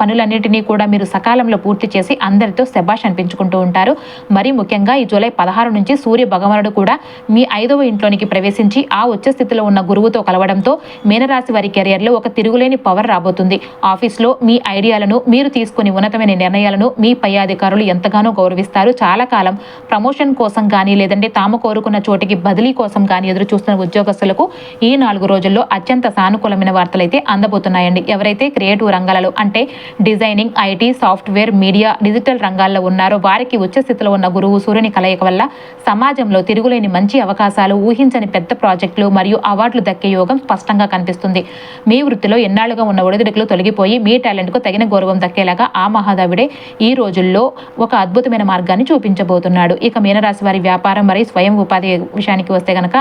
పనులన్నింటినీ కూడా మీరు సకాలంలో పూర్తి చేసి అందరితో శభాష్ అనిపించుకుంటూ ఉంటారు. మరీ ముఖ్యంగా ఈ జూలై 16 నుంచి సూర్య భగవానుడు కూడా మీ 5వ ఇంట్లోనికి ప్రవేశించి ఆ ఉచ్చ స్థితిలో ఉన్న గురువుతో కలవడంతో మీనరాశి వారి కెరియర్లో ఒక తిరుగులేని పవర్ రాబోతుంది. ఆఫీస్లో మీ ఐడియాలను, మీరు తీసుకుని ఉన్నతమైన నిర్ణయాలను మీ పై అధికారులు ఎంతగానో గౌరవిస్తారు. చాలా కాలం ప్రమోషన్ కోసం కానీ లేదంటే తాము కోరుకున్న చోటికి బదిలీ కోసం కానీ ఎదురు చూస్తున్న ఉద్యోగస్తులకు ఈ 4 రోజుల్లో అత్యంత సానుకూలమైన వార్తలు అయితే అందబోతున్నాయండి. ఎవరైతే క్రియేటివ్ రంగాలలో అంటే designing, IT, software, media, digital రంగాల్లో ఉన్నారో వారికి ఉచ్చ స్థితిలో ఉన్న గురువు సూర్యుని కలయిక వల్ల సమాజంలో తిరుగులేని మంచి అవకాశాలు, ఊహించని పెద్ద ప్రాజెక్టులు మరియు అవార్డులు దక్కే యోగం స్పష్టంగా కనిపిస్తుంది. మీ వృత్తిలో ఎన్నాళ్లుగా ఉన్న ఒడిదుడుకులు తొలగిపోయి మీ టాలెంట్కు తగిన గౌరవం దక్కేలాగా ఆ మహాదేవుడే ఈ రోజుల్లో ఒక అద్భుతమైన మార్గాన్ని చూపించబోతున్నాడు. ఇక మీనరాశి వారి వ్యాపారం మరియు స్వయం ఉపాధి విషయానికి వస్తే గనక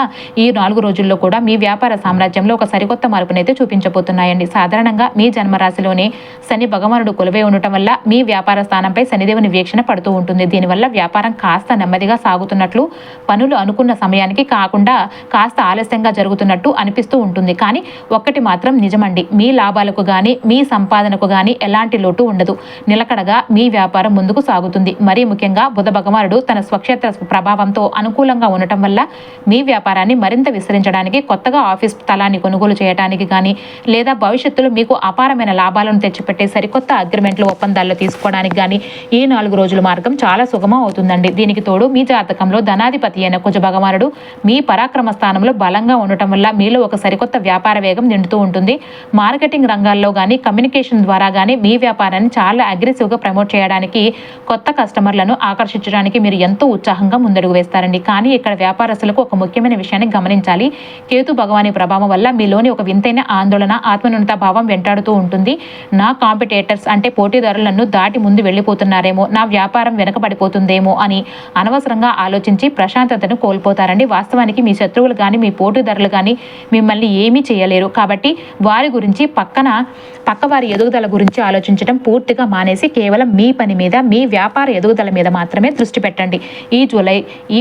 ఈ 4 రోజుల్లో కూడా మీ వ్యాపార సామ్రాజ్యంలో ఒక సరికొత్త మార్పునైతే చూపించబోతున్నాయండి. సాధారణంగా మీ జన్మరాశిలోనే శని భగవానుడు కొలువై ఉండటం వల్ల మీ వ్యాపార స్థానంపై శనిదేవుని వీక్షణ పడుతూ ఉంటుంది. దీనివల్ల వ్యాపారం కాస్త నెమ్మదిగా సాగుతున్నట్లు, పనులు అనుకున్న సమయానికి కాకుండా కాస్త ఆలస్యంగా జరుగుతున్నట్టు అనిపిస్తూ ఉంటుంది. కానీ ఒక్కటి మాత్రం నిజమండి, మీ లాభాలకు కానీ మీ సంపాదనకు కానీ ఎలాంటి లోటు ఉండదు. నిలకడగా మీ వ్యాపారం ముందుకు సాగుతుంది. మరీ ముఖ్యంగా బుధ భగవానుడు తన స్వక్షేత్ర ప్రభావంతో అనుకూలంగా ఉండటం వల్ల మీ వ్యాపారాన్ని మరింత విస్తరించడానికి, కొత్తగా ఆఫీస్ స్థలాన్ని కొనుగోలు చేయడానికి కానీ లేదా భవిష్యత్తులో మీకు అపారమైన లాభాలను తెచ్చిపెట్టే సరికొత్త అగ్రిమెంట్లు, ఒప్పందాల్లో తీసుకు చేసుకోవడానికి కానీ ఈ 4 రోజుల మార్గం చాలా సుగమం అవుతుందండి. దీనికి తోడు మీ జాతకంలో ధనాధిపతి అయిన కుజ భగవానుడు మీ పరాక్రమ స్థానంలో బలంగా ఉండటం వల్ల మీలో ఒక సరికొత్త వ్యాపార వేగం నిండుతూ ఉంటుంది. మార్కెటింగ్ రంగాల్లో కానీ కమ్యూనికేషన్ ద్వారా కానీ మీ వ్యాపారాన్ని చాలా అగ్రెసివ్గా ప్రమోట్ చేయడానికి, కొత్త కస్టమర్లను ఆకర్షించడానికి మీరు ఎంతో ఉత్సాహంగా ముందడుగు వేస్తారండి. కానీ ఇక్కడ వ్యాపారస్తులకు ఒక ముఖ్యమైన విషయాన్ని గమనించాలి. కేతు భగవాని ప్రభావం వల్ల మీలోని ఒక వింతైన ఆందోళన, ఆత్మన్యూనతా భావం వెంటాడుతూ ఉంటుంది. నా కాంపిటేటర్స్ అంటే పోటీదారులను దాటి ముందు వెళ్ళిపోతున్నారేమో, నా వ్యాపారం వెనకబడిపోతుందేమో అని అనవసరంగా ఆలోచించి ప్రశాంతతను కోల్పోతారండి. వాస్తవానికి మీ శత్రువులు కానీ మీ పోటీదారులు కానీ మిమ్మల్ని ఏమీ చేయలేరు. కాబట్టి వారి గురించి పక్కవారి ఎదుగుదల గురించి ఆలోచించడం పూర్తిగా మానేసి కేవలం మీ పని మీద, మీ వ్యాపార ఎదుగుదల మీద మాత్రమే దృష్టి పెట్టండి. ఈ జూలై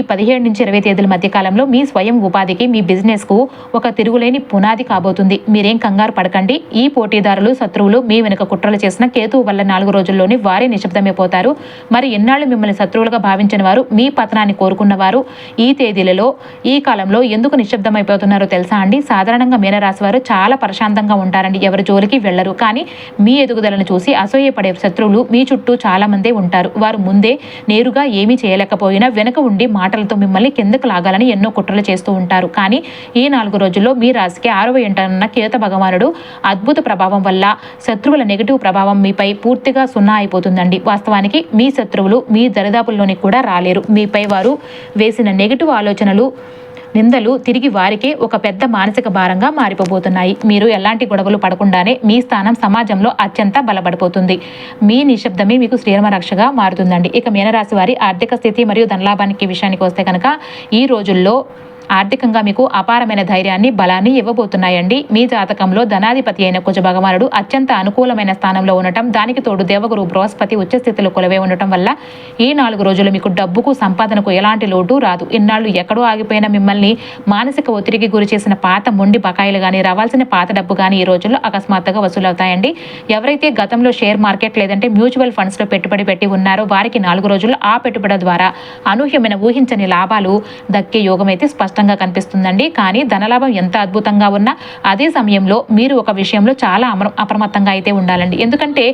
17 నుంచి 20 తేదీల మధ్య కాలంలో మీ స్వయం ఉపాధికి, మీ బిజినెస్కు ఒక తిరుగులేని పునాది కాబోతుంది. మీరేం కంగారు పడకండి. ఈ పోటీదారులు, శత్రువులు మీ వెనుక కుట్రలు చేసిన కేతువు వల్ల 4 రోజుల్లోనే వారే నిశ్శబ్దమైపోతారు. మరి ఎన్నాళ్ళు మిమ్మల్ని శత్రువులుగా భావించిన వారు, మీ పతనాన్ని కోరుకున్నవారు ఈ తేదీలలో, ఈ కాలంలో ఎందుకు నిశ్శబ్దమైపోతున్నారో తెలుసా అండి? సాధారణంగా మీనరాశి వారు చాలా ప్రశాంతంగా ఉంటారండి. ఎవరి జోలికి వెళ్లరు. కానీ మీ ఎదుగుదలను చూసి అసూయపడే శత్రువులు మీ చుట్టూ చాలా మందే ఉంటారు. వారు ముందే నేరుగా ఏమీ చేయలేకపోయినా వెనుక ఉండి మాటలతో మిమ్మల్ని కిందకు లాగాలని ఎన్నో కుట్రలు చేస్తూ ఉంటారు. కానీ ఈ 4 రోజుల్లో మీ రాశికి 6వ ఇంట ఉన్న కేతు భగవానుడు అద్భుత ప్రభావం వల్ల శత్రువుల నెగిటివ్ ప్రభావం మీపై పూర్తిగా సున్నా అయిపోతుందండి. వాస్తవానికి మీ శత్రువులు మీ దరిదాపుల్లోని కూడా రాలేరు. మీపై వారు వేసిన నెగిటివ్ ఆలోచనలు, నిందలు తిరిగి వారికే ఒక పెద్ద మానసిక భారంగా మారిపోబోతున్నాయి. మీరు ఎలాంటి గొడవలు పడకుండానే మీ స్థానం సమాజంలో అత్యంత బలపడిపోతుంది. మీ నిశ్శబ్దమే మీకు శ్రీరామ రక్షగా మారుతుందండి. ఇక మీనరాశి వారి ఆర్థిక స్థితి మరియు ధనలాభానికి విషయానికి వస్తే కనుక ఈ రోజుల్లో ఆర్థికంగా మీకు అపారమైన ధైర్యాన్ని, బలాన్ని ఇవ్వబోతున్నాయండి. మీ జాతకంలో ధనాధిపతి అయిన కుజ భగవానుడు అత్యంత అనుకూలమైన స్థానంలో ఉండటం, దానికి తోడు దేవగురు బృహస్పతి ఉచ్చస్థితిలో కొలువై ఉండటం వల్ల ఈ 4 రోజులు మీకు డబ్బుకు, సంపాదనకు ఎలాంటి లోటు రాదు. ఇన్నాళ్ళు ఎక్కడో ఆగిపోయిన మిమ్మల్ని మానసిక ఒత్తిడికి గురి చేసిన పాత మొండి బకాయిలు కానీ, రావాల్సిన పాత డబ్బు కానీ ఈ రోజుల్లో అకస్మాత్తుగా వసూలవుతాయండి. ఎవరైతే గతంలో షేర్ మార్కెట్ లేదంటే మ్యూచువల్ ఫండ్స్లో పెట్టుబడి పెట్టి ఉన్నారో వారికి 4 రోజుల్లో ఆ పెట్టుబడి ద్వారా అనూహ్యమైన ఊహించని లాభాలు దక్కే యోగం అయితే స్పష్టంగా కనిపిస్తుందండి. కానీ ధనలాభం ఎంత అద్భుతంగా ఉన్నా అదే సమయంలో మీరు ఒక విషయంలో చాలా అప్రమత్తంగా అయితే ఉండాలండి. ఎందుకంటే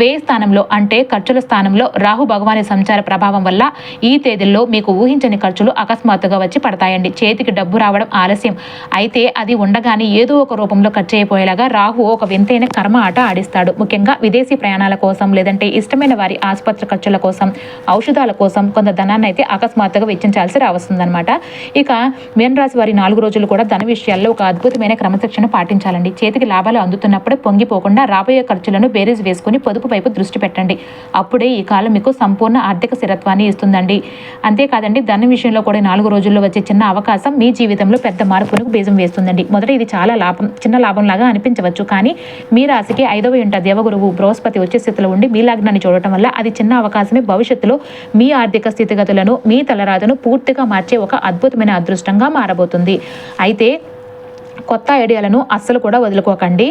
వ్యయ స్థానంలో అంటే ఖర్చుల స్థానంలో రాహు భగవాని సంచార ప్రభావం వల్ల ఈ తేదీల్లో మీకు ఊహించని ఖర్చులు అకస్మాత్తుగా వచ్చి పడతాయండి. చేతికి డబ్బు రావడం ఆలస్యం అయితే అది ఉండగానే ఏదో ఒక రూపంలో ఖర్చు అయిపోయేలాగా రాహు ఒక వింతైన కర్మ ఆట ఆడిస్తాడు. ముఖ్యంగా విదేశీ ప్రయాణాల కోసం లేదంటే ఇష్టమైన వారి ఆసుపత్రి ఖర్చుల కోసం, ఔషధాల కోసం కొంత ధనాన్ని అయితే అకస్మాత్తుగా వెచ్చించాల్సి రావస్తుందన్నమాట. ఇక మీనరాశి వారి 4 రోజులు కూడా ధన విషయాల్లో ఒక అద్భుతమైన క్రమశిక్షణ పాటించాలండి. చేతికి లాభాలు అందుతున్నప్పుడే పొంగిపోకుండా రాబోయే ఖర్చులను బేరీజ్ వేసుకుని పొదుపు వైపు దృష్టి పెట్టండి. అప్పుడే ఈ కాలం మీకు సంపూర్ణ ఆర్థిక స్థిరత్వాన్ని ఇస్తుందండి. అంతేకాదండి, ధన విషయంలో కూడా 4 రోజుల్లో వచ్చే చిన్న అవకాశం మీ జీవితంలో పెద్ద మార్పులకు బీజం వేస్తుందండి. మొదట ఇది చాలా చిన్న లాభం లాగా అనిపించవచ్చు. కానీ మీ రాశికి 5వ ఇంట దేవగురువు బృహస్పతి వచ్చే స్థితిలో ఉండి మీ లగ్నాన్ని చూడటం వల్ల అది చిన్న అవకాశమే భవిష్యత్తులో మీ ఆర్థిక స్థితిగతులను, మీ తలరాతను పూర్తిగా మార్చే ఒక అద్భుతమైన అదృష్టంగా మారబోతుంది. అయితే కొత్త ఐడియాలను అస్సలు కూడా వదులుకోకండి.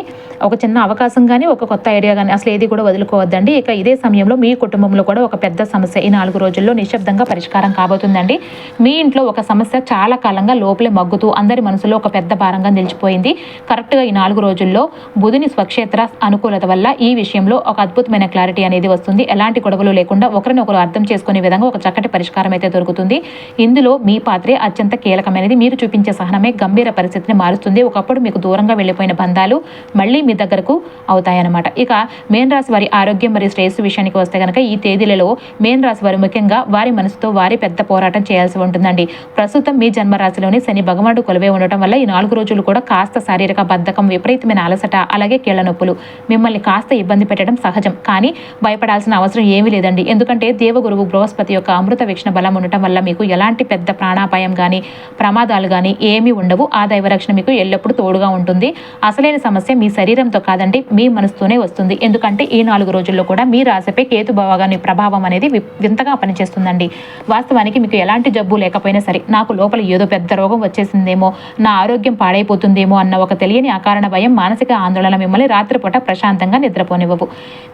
ఒక చిన్న అవకాశం కానీ, ఒక కొత్త ఐడియా కానీ అసలు ఏది కూడా వదులుకోవద్దండి. ఇక ఇదే సమయంలో మీ కుటుంబంలో కూడా ఒక పెద్ద సమస్య ఈ 4 రోజుల్లో నిశ్శబ్దంగా పరిష్కారం కాబోతుందండి. మీ ఇంట్లో ఒక సమస్య చాలా కాలంగా లోపలే మగ్గుతూ అందరి మనసులో ఒక పెద్ద భారంగా నిలిచిపోయింది. కరెక్ట్గా ఈ 4 రోజుల్లో బుధుని స్వక్షేత్ర అనుకూలత వల్ల ఈ విషయంలో ఒక అద్భుతమైన క్లారిటీ అనేది వస్తుంది. ఎలాంటి గొడవలు లేకుండా ఒకరినొకరు అర్థం చేసుకునే విధంగా ఒక చక్కటి పరిష్కారం అయితే దొరుకుతుంది. ఇందులో మీ పాత్రే అత్యంత కీలకమైనది. మీరు చూపించే సహనమే గంభీర పరిస్థితిని మారుస్తుంది. ఒకప్పుడు మీకు దూరంగా వెళ్ళిపోయిన బంధాలు మళ్ళీ మీ దగ్గరకు అవుతాయన్నమాట. ఇక మీనరాశి వారి ఆరోగ్యం మరియు శ్రేయస్సు విషయానికి వస్తే కనుక ఈ తేదీలలో మీనరాశి వారు ముఖ్యంగా వారి మనసుతో వారి పెద్ద పోరాటం చేయాల్సి ఉంటుందండి. ప్రస్తుతం మీ జన్మరాశిలోని శని భగవానుడు కొలువై ఉండటం వల్ల ఈ 4 రోజులు కూడా కాస్త శారీరక బద్ధకం, విపరీతమైన అలసట, అలాగే కీళ్ల నొప్పులు మిమ్మల్ని కాస్త ఇబ్బంది పెట్టడం సహజం. కానీ భయపడాల్సిన అవసరం ఏమీ లేదండి. ఎందుకంటే దేవగురువు బృహస్పతి యొక్క అమృత వీక్షణ బలం ఉండటం వల్ల మీకు ఎలాంటి పెద్ద ప్రాణాపాయం కానీ, ప్రమాదాలు కానీ ఏమీ ఉండవు. ఆ దైవరక్షణ మీకు ఎల్లప్పుడూ తోడుగా ఉంటుంది. అసలైన సమస్య మీ శరీరంతో కాదండి, మీ మనసుతోనే వస్తుంది. ఎందుకంటే ఈ 4 రోజుల్లో కూడా మీ రాశిపై కేతు భగవాని ప్రభావం అనేది వింతగా పనిచేస్తుందండి. వాస్తవానికి మీకు ఎలాంటి జబ్బు లేకపోయినా సరే, నాకు లోపల ఏదో పెద్ద రోగం వచ్చేసిందేమో, నా ఆరోగ్యం పాడైపోతుందేమో అన్న ఒక తెలియని అకారణ భయం, మానసిక ఆందోళన మిమ్మల్ని రాత్రిపూట ప్రశాంతంగా నిద్రపోనివ్వవు.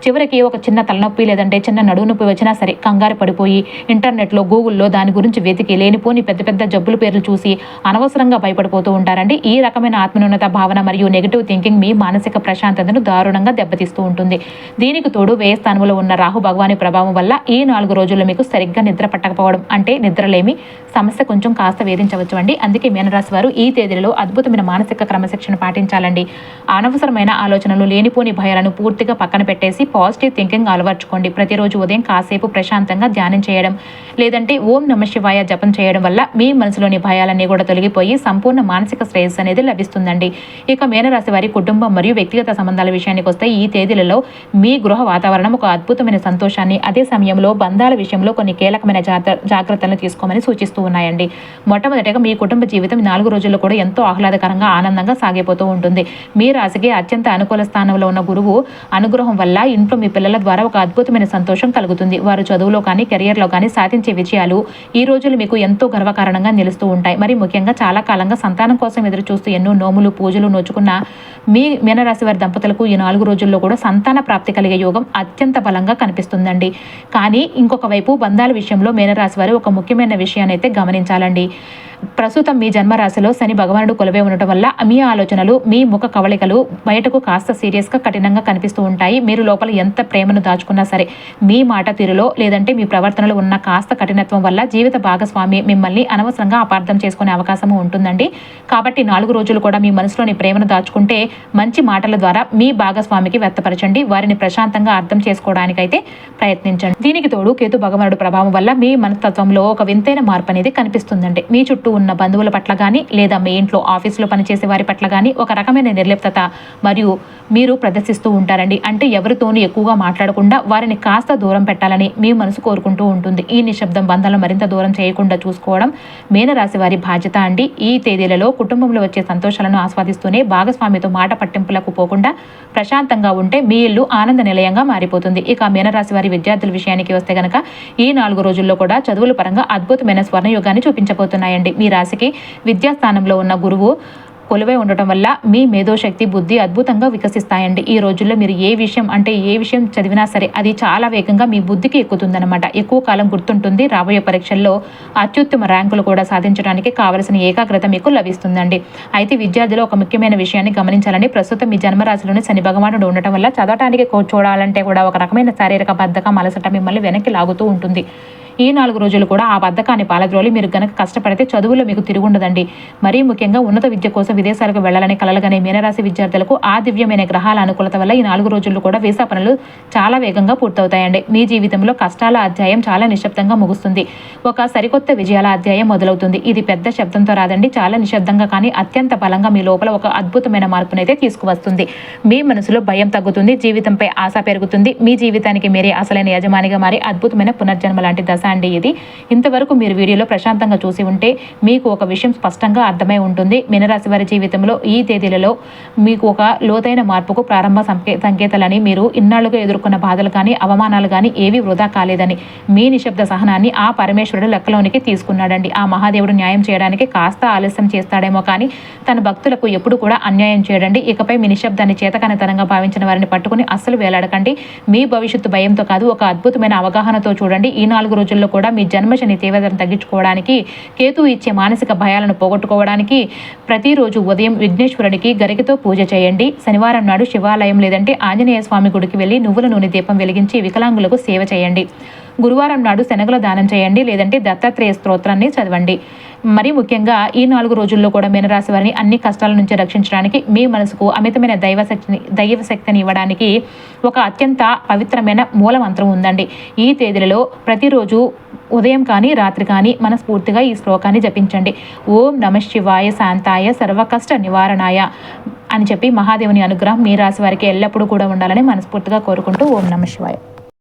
చివరికి ఒక చిన్న తలనొప్పి లేదంటే చిన్న నడువు నొప్పి వచ్చినా సరే కంగారు పడిపోయి ఇంటర్నెట్లో, గూగుల్లో దాని గురించి వెతికి లేనిపోని పెద్ద పెద్ద జబ్బుల పేర్లు చూసి అనవసరంగా భయపడిపోతూ ఉంటారండి. ఈ రకమైన బలమైన ఆత్మన్యూనత భావన మరియు నెగిటివ్ థింకింగ్ మీ మానసిక ప్రశాంతతను దారుణంగా దెబ్బతీస్తూ ఉంటుంది. దీనికి తోడు వ్యయ స్థానంలో ఉన్న రాహు భగవాని ప్రభావం వల్ల ఈ 4 రోజుల్లో మీకు సరిగ్గా నిద్ర పట్టకపోవడం అంటే నిద్రలేమి సమస్య కొంచెం కాస్త వేధించవచ్చు అండి. అందుకే మీనరాశి వారు ఈ తేదీలలో అద్భుతమైన మానసిక క్రమశిక్షణ పాటించాలండి. అనవసరమైన ఆలోచనలు, లేనిపోని భయాలను పూర్తిగా పక్కన పెట్టేసి పాజిటివ్ థింకింగ్ అలవర్చుకోండి. ప్రతిరోజు ఉదయం కాసేపు ప్రశాంతంగా ధ్యానం చేయడం లేదంటే ఓం నమ శివాయ జపం చేయడం వల్ల మీ మనసులోని భయాలన్నీ కూడా తొలగిపోయి సంపూర్ణ మానసిక శ్రేయస్సు అనేది లభిస్తుందండి. ఇక మీనరాశి వారి కుటుంబం మరియు వ్యక్తిగత సంబంధాల విషయానికి వస్తే ఈ తేదీలలో మీ గృహ వాతావరణం ఒక అద్భుతమైన సంతోషాన్ని, అదే సమయంలో బంధాల విషయంలో కొన్ని కీలకమైన జాగ్రత్తలను తీసుకోమని సూచిస్తూ ఉన్నాయండి. మొట్టమొదటిగా మీ కుటుంబ జీవితం 4 రోజుల్లో కూడా ఎంతో ఆహ్లాదకరంగా ఆనందంగా సాగిపోతూ ఉంటుంది. మీ రాశికి అత్యంత అనుకూల స్థానంలో ఉన్న గురువు అనుగ్రహం వల్ల ఇంట్లో మీ పిల్లల ద్వారా ఒక అద్భుతమైన సంతోషం కలుగుతుంది. వారు చదువులో కానీ కెరియర్లో కానీ సాధించే విజయాలు ఈ రోజులు మీకు ఎంతో గర్వకారణంగా నిలుస్తూ ఉంటాయి. మరి ముఖ్యంగా చాలా కాలంగా సంతానం కోసం ఎదురు చూస్తూ ఎన్నో నోములు పూజలు నోచుకున్న మీ మీనరాశి వారి దంపతులకు ఈ 4 రోజుల్లో కూడా సంతాన ప్రాప్తి కలిగే యోగం అత్యంత బలంగా కనిపిస్తుందండి. కానీ ఇంకొక వైపు బంధాల విషయంలో మీనరాశి వారు ఒక ముఖ్యమైన విషయాన్ని అయితే గమనించాలండి. ప్రస్తుతం మీ జన్మరాశిలో శని భగవానుడు కొలువై ఉండటం వల్ల మీ ఆలోచనలు, మీ ముఖ కవళికలు బయటకు కాస్త సీరియస్గా కఠినంగా కనిపిస్తూ ఉంటాయి. మీరు లోపల ఎంత ప్రేమను దాచుకున్నా సరే మీ మాట తీరులో లేదంటే మీ ప్రవర్తనలో ఉన్న కాస్త కఠినత్వం వల్ల జీవిత భాగస్వామి మిమ్మల్ని అనవసరంగా అపార్థం చేసుకునే అవకాశం ఉంటుందండి. కాబట్టి 4 రోజులు కూడా మీ మనసులోని ప్రేమను దాచుకుంటే మంచి మాటల ద్వారా మీ భాగస్వామికి వ్యక్తపరచండి. వారిని ప్రశాంతంగా అర్థం చేసుకోవడానికైతే ప్రయత్నించండి. దీనికి తోడు కేతు భగవానుడు ప్రభావం వల్ల మీ మనస్తత్వంలో ఒక వింతైన మార్పు అనేది కనిపిస్తుందండి. మీ చుట్టూ ఉన్న బంధువుల పట్ల కానీ లేదా మీ ఇంట్లో ఆఫీసులో పనిచేసే వారి పట్ల కానీ ఒక రకమైన నిర్లిప్తత మరియు మీరు ప్రదర్శిస్తూ ఉంటారండి. అంటే ఎవరితోనూ ఎక్కువగా మాట్లాడకుండా వారిని కాస్త దూరం పెట్టాలని మీ మనసు కోరుకుంటూ ఉంటుంది. ఈ నిశ్శబ్దం బంధాలను మరింత దూరం చేయకుండా చూసుకోవడం మీనరాశి వారి బాధ్యత అండి. ఈ తేదీలలో కుటుంబంలో వచ్చే సంతోషాలను ఆస్వాదిస్తూనే భాగస్వామితో మాట పట్టింపులకు పోకుండా ప్రశాంతంగా ఉంటే మీ ఇల్లు ఆనంద నిలయంగా మారిపోతుంది. ఇక మీనరాశి వారి విద్యార్థుల విషయానికి వస్తే గనక ఈ 4 రోజుల్లో కూడా చదువుల పరంగా అద్భుతమైన స్వర్ణయుగాన్ని చూపించబోతున్నాయండి. మీ రాశికి విద్యాస్థానంలో ఉన్న గురువు కొలువై ఉండటం వల్ల మీ మేధోశక్తి, బుద్ధి అద్భుతంగా వికసిస్తాయండి. ఈ రోజుల్లో మీరు ఏ విషయం చదివినా సరే అది చాలా వేగంగా మీ బుద్ధికి ఎక్కుతుందన్నమాట. ఎక్కువ కాలం గుర్తుంటుంది. రాబోయే పరీక్షల్లో అత్యుత్తమ ర్యాంకులు కూడా సాధించడానికి కావలసిన ఏకాగ్రత మీకు లభిస్తుందండి. అయితే విద్యార్థులు ఒక ముఖ్యమైన విషయాన్ని గమనించాలని, ప్రస్తుతం మీ జన్మరాశిలోని శని భగవానుడు ఉండటం వల్ల చదవటానికి చూడాలంటే కూడా ఒక రకమైన శారీరక బద్ధకం, అలసట మిమ్మల్ని వెనక్కి లాగుతూ ఉంటుంది. ఈ 4 రోజులు కూడా ఆ బద్ధకాన్ని పాలద్రోలి మీరు గనక కష్టపడితే చదువులో మీకు తిరుగుండదండి. మరీ ముఖ్యంగా ఉన్నత విద్య కోసం విదేశాలకు వెళ్లాలని కలలుగానే మీనరాశి విద్యార్థులకు ఆ దివ్యమైన గ్రహాల అనుకూలత వల్ల ఈ 4 రోజుల్లో కూడా వీసా పనులు చాలా వేగంగా పూర్తవుతాయండి. మీ జీవితంలో కష్టాల అధ్యాయం చాలా నిశ్శబ్దంగా ముగుస్తుంది. ఒక సరికొత్త విజయాల అధ్యాయం మొదలవుతుంది. ఇది పెద్ద శబ్దంతో రాదండి, చాలా నిశ్శబ్దంగా కానీ అత్యంత బలంగా మీ లోపల ఒక అద్భుతమైన మార్పునైతే తీసుకువస్తుంది. మీ మనసులో భయం తగ్గుతుంది, జీవితంపై ఆశ పెరుగుతుంది. మీ జీవితానికి మీరే అసలైన యజమానిగా మారి అద్భుతమైన పునర్జన్మ లాంటి దశ అండి ఇది. ఇంతవరకు మీరు వీడియోలో ప్రశాంతంగా చూసి ఉంటే మీకు ఒక విషయం స్పష్టంగా అర్థమై ఉంటుంది. మీనరాశి వారి జీవితంలో ఈ తేదీలలో మీకు ఒక లోతైన మార్పుకు ప్రారంభ సంకేతాలని, మీరు ఇన్నాళ్లుగా ఎదుర్కొన్న బాధలు కానీ అవమానాలు కానీ ఏవి వృధా కాలేదని, మీ నిశ్శబ్ద సహనాన్ని ఆ పరమేశ్వరుడు లెక్కలోనికి తీసుకున్నాడండి. ఆ మహాదేవుడు న్యాయం చేయడానికి కాస్త ఆలస్యం చేస్తాడేమో కానీ తన భక్తులకు ఎప్పుడు కూడా అన్యాయం చేయడండి. ఇకపై మీ నిశ్శబ్దాన్ని చేతకానితనంగా భావించిన వారిని పట్టుకుని అస్సలు వేలాడకండి. మీ భవిష్యత్తు భయంతో కాదు, ఒక అద్భుతమైన అవగాహనతో చూడండి. ఈ 4 రోజుల్లో కూడా మీ జన్మశని తీవ్రతను తగ్గించుకోవడానికి, కేతు ఇచ్చే మానసిక భయాలను పోగొట్టుకోవడానికి ప్రతిరోజు ఉదయం విఘ్నేశ్వరుడికి గరికతో పూజ చేయండి. శనివారం నాడు శివాలయం లేదంటే ఆంజనేయ స్వామి గుడికి వెళ్ళి నువ్వుల నూనె దీపం వెలిగించి వికలాంగులకు సేవ చేయండి. గురువారం నాడు శనగల దానం చేయండి లేదంటే దత్తాత్రేయ స్తోత్రాన్ని చదవండి. మరీ ముఖ్యంగా ఈ 4 రోజుల్లో కూడా మీనరాశి వారిని అన్ని కష్టాల నుంచి రక్షించడానికి, మీ మనసుకు అమితమైన దైవశక్తిని ఇవ్వడానికి ఒక అత్యంత పవిత్రమైన మూల మంత్రం ఉందండి. ఈ తేదీలలో ప్రతిరోజు ఉదయం కానీ రాత్రి కానీ మనస్ఫూర్తిగా ఈ శ్లోకాన్ని జపించండి. ఓం నమ శివాయ శాంతాయ సర్వకష్ట నివారణాయ అని చెప్పి మహాదేవుని అనుగ్రహం మీ రాశి వారికి ఎల్లప్పుడూ కూడా ఉండాలని మనస్ఫూర్తిగా కోరుకుంటూ ఓం నమ శివాయ.